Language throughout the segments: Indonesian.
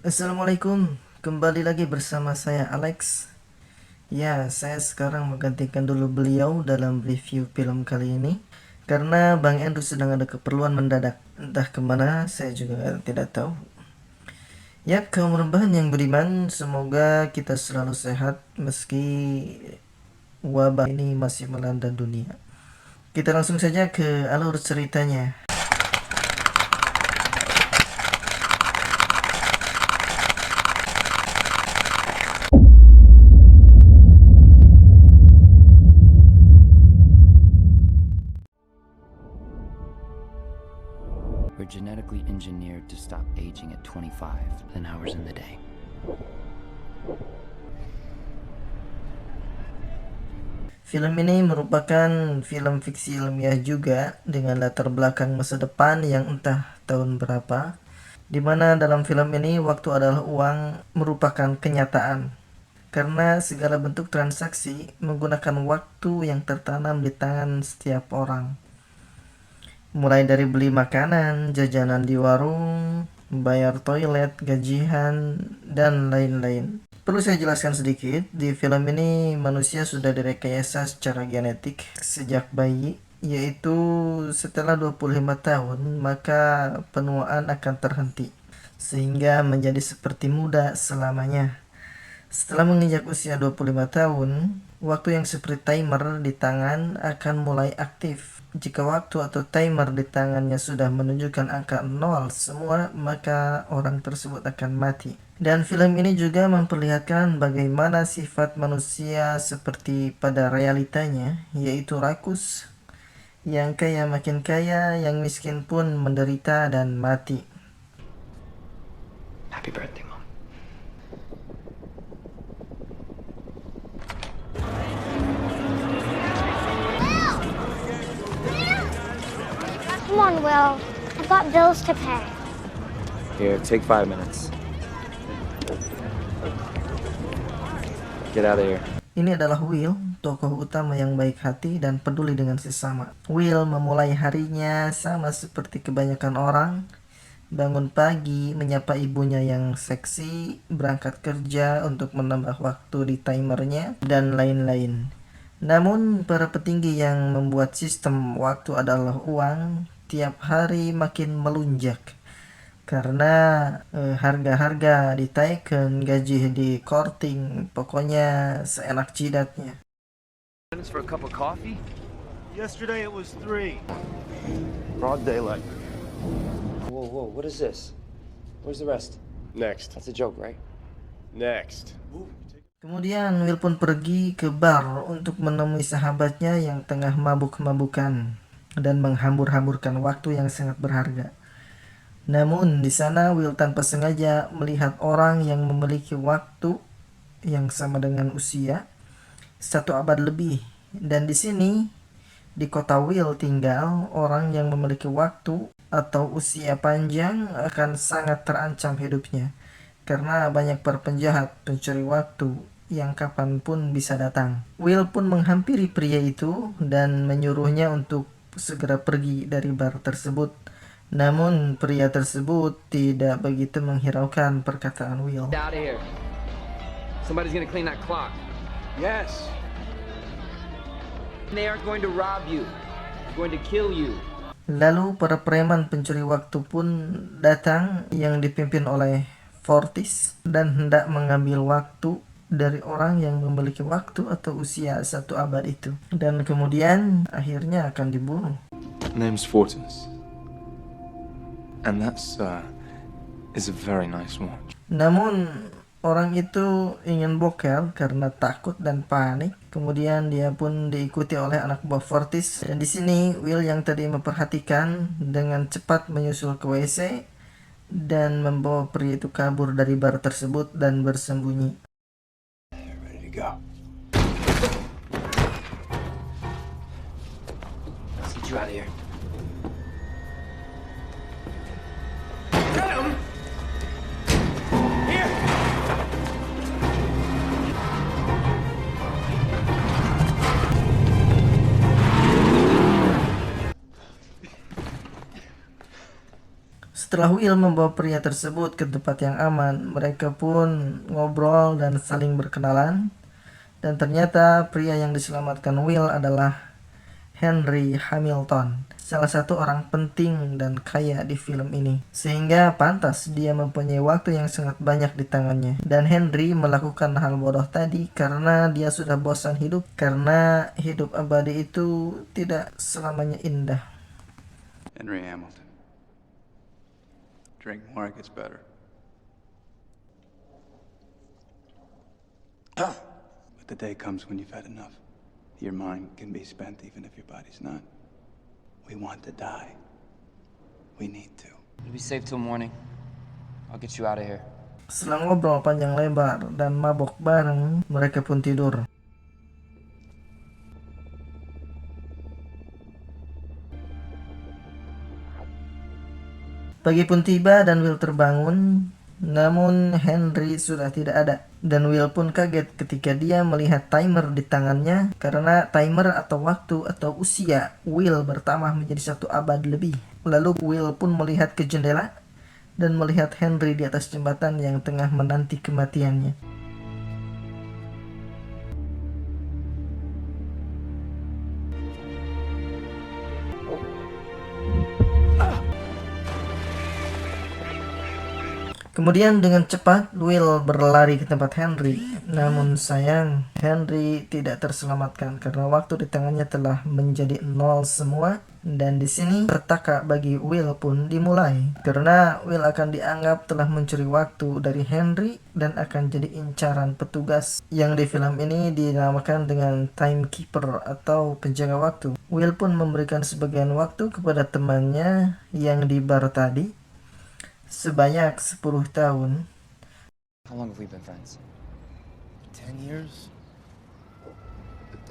Assalamualaikum, kembali lagi bersama saya Alex. Ya, saya sekarang menggantikan dulu beliau dalam review film kali ini karena Bang Andrew sedang ada keperluan mendadak. Entah kemana, saya juga tidak tahu. Ya, kaum rebahan yang beriman, semoga kita selalu sehat meski wabah ini masih melanda dunia. Kita langsung saja ke alur ceritanya. We're genetically engineered to stop aging at 25 hours in the day. Film ini merupakan film fiksi ilmiah juga dengan latar belakang masa depan yang entah tahun berapa, di mana dalam film ini waktu adalah uang merupakan kenyataan. Karena segala bentuk transaksi menggunakan waktu yang tertanam di tangan setiap orang. Mulai dari beli makanan, jajanan di warung, bayar toilet, gajian, dan lain-lain. Perlu saya jelaskan sedikit, di film ini manusia sudah direkayasa secara genetik sejak bayi, yaitu setelah 25 tahun maka penuaan akan terhenti, sehingga menjadi seperti muda selamanya. Setelah menginjak usia 25 tahun, waktu yang seperti timer di tangan akan mulai aktif. Jika waktu atau timer di tangannya sudah menunjukkan angka 0 semua, maka orang tersebut akan mati. Dan film ini juga memperlihatkan bagaimana sifat manusia seperti pada realitanya, yaitu rakus. Yang kaya makin kaya, yang miskin pun menderita dan mati. Happy birthday, Mom. Come on, Will. I've got bills to pay. Here, take 5 minutes. Get out of here. Ini adalah Will, tokoh utama yang baik hati dan peduli dengan sesama. Will memulai harinya sama seperti kebanyakan orang. Bangun pagi, menyapa ibunya yang seksi, berangkat kerja untuk menambah waktu di timernya, dan lain-lain. Namun, para petinggi yang membuat sistem waktu adalah uang, tiap hari makin melunjak. Karena harga-harga ditaikan, gaji di korting, pokoknya seenak jidatnya. Minutes for a cup of coffee? Yesterday it was 3. Broad daylight. Whoa, what is this? Where's the rest? Next. That's a joke, right? Next. Kemudian Will pun pergi ke bar untuk menemui sahabatnya yang tengah mabuk-mabukan dan menghambur-hamburkan waktu yang sangat berharga. Namun di sana Will tanpa sengaja melihat orang yang memiliki waktu yang sama dengan usia 1 abad lebih. Dan di sini, di kota Will tinggal, orang yang memiliki waktu atau usia panjang akan sangat terancam hidupnya. Karena banyak para penjahat pencuri waktu yang kapanpun bisa datang. Will pun menghampiri pria itu dan menyuruhnya untuk segera pergi dari bar tersebut. Namun pria tersebut tidak begitu menghiraukan perkataan Will. Get out of here. Somebody's gonna clean that clock. Yes. They aren't going to rob you. They're going to kill you. Lalu para preman pencuri waktu pun datang yang dipimpin oleh Fortis dan hendak mengambil waktu dari orang yang memiliki waktu atau usia 1 abad itu. Dan kemudian akhirnya akan dibunuh. Name's Fortis. And that's is a very nice watch. Namun orang itu ingin bokel karena takut dan panik. Kemudian dia pun diikuti oleh anak buah Fortis. Dan di sini Will yang tadi memperhatikan dengan cepat menyusul ke WC dan membawa pria itu kabur dari bar tersebut dan bersembunyi. Ready to go. Let's get you out of here. Setelah Will membawa pria tersebut ke tempat yang aman, mereka pun ngobrol dan saling berkenalan. Dan ternyata pria yang diselamatkan Will adalah Henry Hamilton, salah satu orang penting dan kaya di film ini. Sehingga pantas dia mempunyai waktu yang sangat banyak di tangannya. Dan Henry melakukan hal bodoh tadi karena dia sudah bosan hidup. Karena hidup abadi itu tidak selamanya indah. Henry Hamilton. Drink more, it gets better. But the day comes when you've had enough. Your mind can be spent even if your body's not. We want to die. We need to. It'll be safe till morning. I'll get you out of here. Setelah ngobrol panjang lebar dan mabok bareng, mereka pun tidur. Pagi pun tiba dan Will terbangun, namun Henry sudah tidak ada. Dan Will pun kaget ketika dia melihat timer di tangannya, karena timer atau waktu atau usia Will bertambah menjadi 1 abad lebih. Lalu Will pun melihat ke jendela dan melihat Henry di atas jembatan yang tengah menanti kematiannya. Kemudian dengan cepat Will berlari ke tempat Henry. Namun sayang, Henry tidak terselamatkan karena waktu di tangannya telah menjadi 0 semua. Dan di sini petaka bagi Will pun dimulai karena Will akan dianggap telah mencuri waktu dari Henry dan akan jadi incaran petugas yang di film ini dinamakan dengan timekeeper atau penjaga waktu. Will pun memberikan sebagian waktu kepada temannya yang di bar tadi sebanyak 10 tahun. How long have we been friends? 10 years?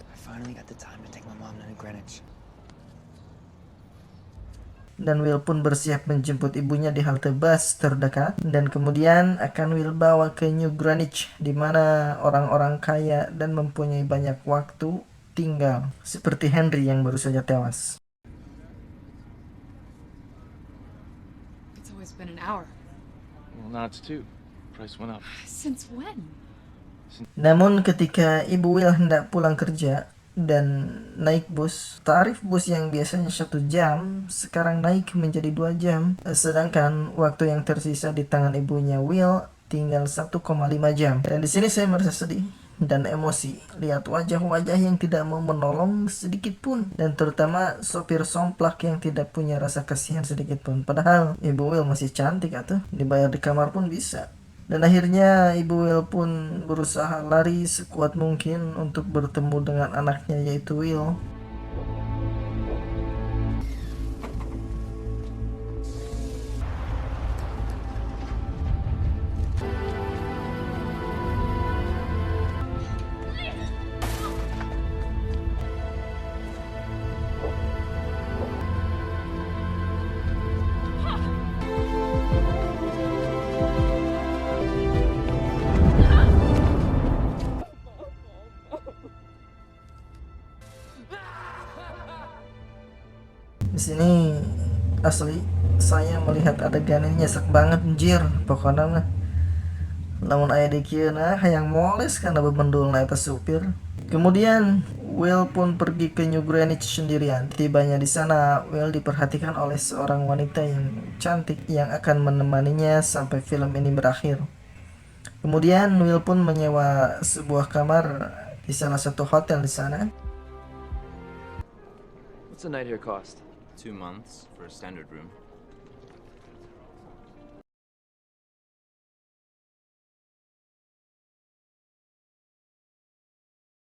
I finally got the time to take my mom to New Greenwich. Dan Will pun bersiap menjemput ibunya di halte bus terdekat. Dan kemudian akan Will bawa ke New Greenwich, di mana orang-orang kaya dan mempunyai banyak waktu tinggal, seperti Henry yang baru saja tewas. It's always been an hour. Well, now it's 2. Price went up. Since when? Namun ketika ibu Will hendak pulang kerja dan naik bus, tarif bus yang biasanya 1 jam sekarang naik menjadi 2 jam, sedangkan waktu yang tersisa di tangan ibunya Will tinggal 1,5 jam. Dan di sini saya merasa sedih dan emosi lihat wajah-wajah yang tidak mau menolong sedikit pun, dan terutama sopir somplak yang tidak punya rasa kasihan sedikit pun. Padahal ibu Will masih cantik atuh, dibayar di kamar pun bisa. Dan akhirnya ibu Will pun berusaha lari sekuat mungkin untuk bertemu dengan anaknya yaitu Will. Di sini asli saya melihat adegan ini nyesek banget anjir. Pokoknya mah lamun aya di kieu nah hayang moles karena bebendul na eta supir. Kemudian Will pun pergi ke New Greenwich sendirian. Tibanya di sana, Will diperhatikan oleh seorang wanita yang cantik yang akan menemaninya sampai film ini berakhir. Kemudian Will pun menyewa sebuah kamar di salah satu hotel di sana. What's a night here cost? 2 months for a standard room.